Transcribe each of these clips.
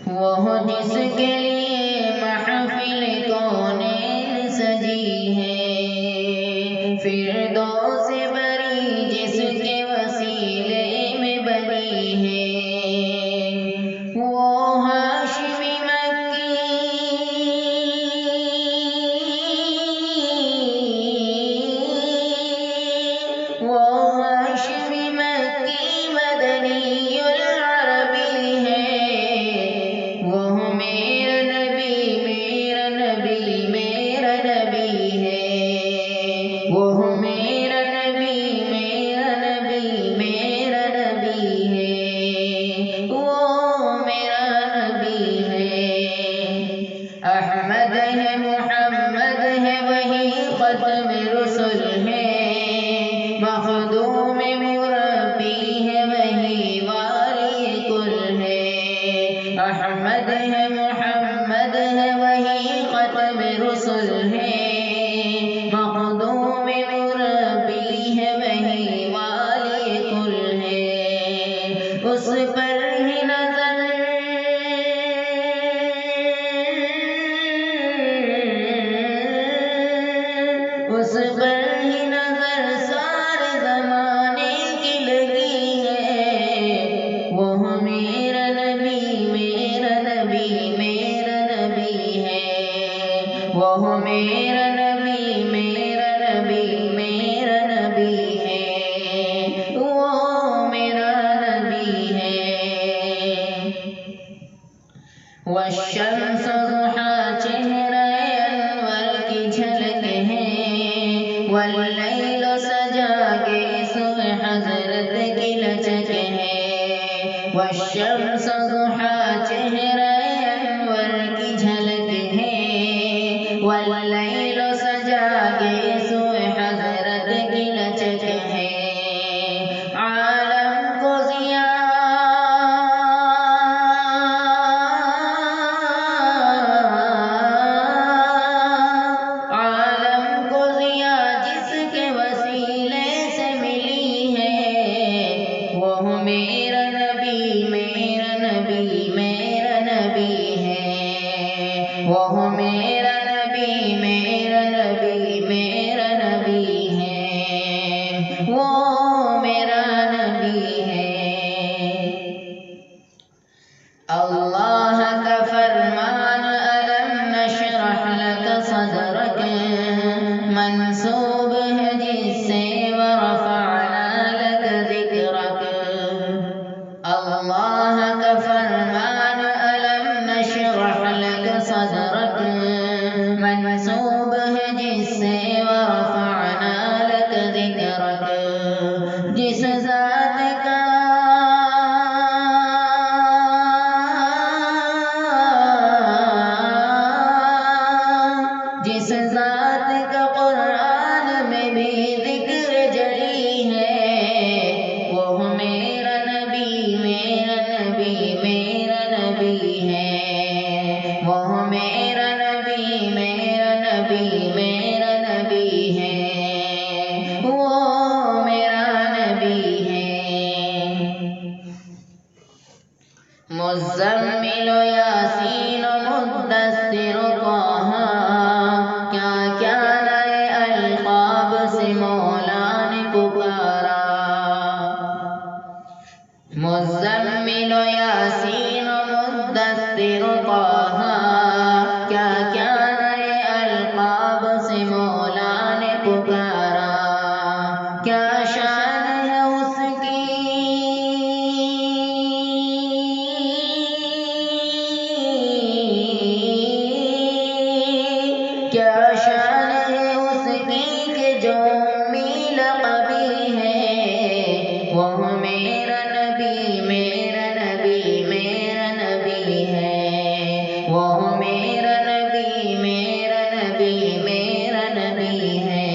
وہ جس کے لیے محفل کوnain سجی ہے، فردوس سے بری جس کے وسیلے میں بنی ہے، وہ ہاشمی مکی مدنی العربی ہے، وہ میرا نبی میرا نبی میرا نبی ہے، وہ میرا نبی میرا نبی میرا نبی ہے، وہ میرا نبی ہے، احمد ہے محمد ہے وہی ختم رسل ہے، مخدوم مربی ہے وہی والی کل ہے، احمد ہے محمد ہے وہی ختم رسل ہے، مخدوم مربی ہے وہی والی کل ہے، اس پر ہی نظر اس پر ہی نظر سارے زمانے کی لگی ہے، وہ میرا نبی میرا نبی میرا نبی ہے، وہ میرا نبی میرا نبی میرا نبی ہے، وہ میرا نبی ہے، والشمس ضحیٰ چہرہ انور کی جھلک ہے، واللیل سجا کے صبح حضرت کی لچک ہے، والشمس ضحیٰ چہرہ انور کی جھلک ہے، واللیل سجا کے صبح حضرت کی لچک ہے، عالم کو ضیاء جس کے وسیلے سے ملی ہے، وہ میرا نبی میرا نبی میرا نبی ہے، وہ میرا نبی میرا نبی میرا نبی ہے، وہ میرا نبی ہے، اللہ کا فرمان الم نشرح لک صدرک منسوب ہے جس سے ورفعنا لک ذکرک، اللہ کا فرمان الم نشرح لک صدرک منسوب ہے جس سے ورفعنا لک ذکرک، جس ذات کا جس ذات کا قرآن میں بھی ذکر جلی ہے، وہ میرا نبی میرا نبی میرا نبی ہے، وہ میرا نبی میرا نبی میرا نبی ہے، وہ میرا نبی ہے، مزمل و یاسین و مدثر طٰہٰ، کیا کیا نئے القاب سے مولا نے پکارا، مزمل و یاسین و مدثر طٰہٰ، کیا کیا نئے القاب سے مولا نے پکارا، کیا شان ہے اس کی کیا شان ہے اس کی کہ جو امی لقبی ہے، وہ میرا نبی میرا نبی میرا نبی ہے، وہ میرا نبی میرا نبی میرا نبی ہے،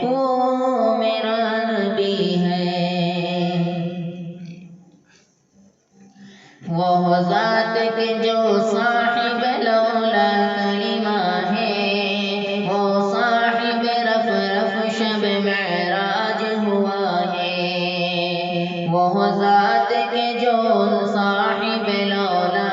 وہ میرا نبی ہے، وہ ذات کے جو صاحب لولا کلمہ ہے، وہ صاحب رف رف شب معراج ہوا ہے، وہ ذات کے جو صاحب لولا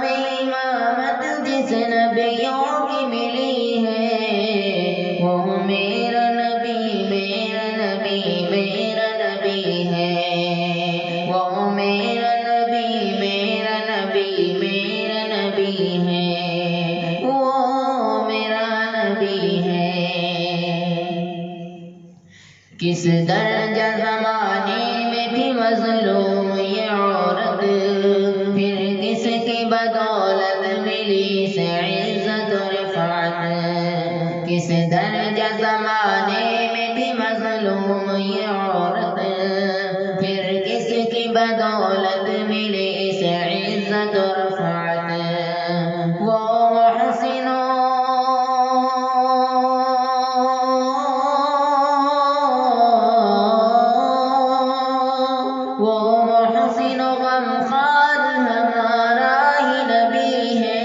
میں امامت جس نبیوں کی ملی ہے وہ میرا نبی میرا نبی میرا نبی ہے، وہ میرا نبی میرا نبی میرا نبی ہے، وہ میرا نبی ہے۔ کس درجہ زمانے میں تھی مظلوم یہ عورت، پھر کس کی بدولت ملی سے عزت و رفعت۔ کس درجہ زمانے میں تھی مظلوم یہ عورت، پھر کس کی بدولت ملی سے عزت و رفعت۔ وہ محسن و غمخوار ہمارا ہی نبی ہے،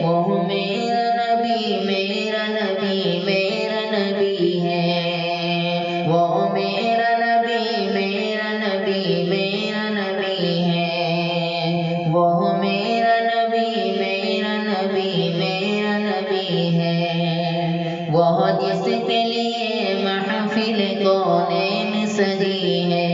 وہ میرا نبی میرا نبی میرا نبی ہے، وہ میرا نبی میرا نبی میرا نبی ہے، وہ میرا نبی میرا نبی میرا نبی ہے، وہ جس کے لیے محفل کونین سجی ہے،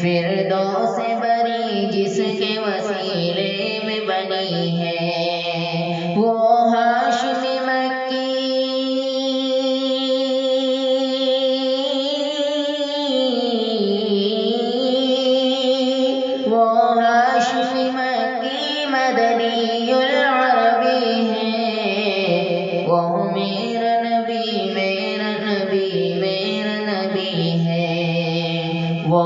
فردوس بری جس کے وسیلے میں بنی ہے، وہ ہاشمی مکی، وہ ہاشمی مکی مدنی العربی ہے، وہ میرا نبی میرا نبی میرا نبی ہے، وہ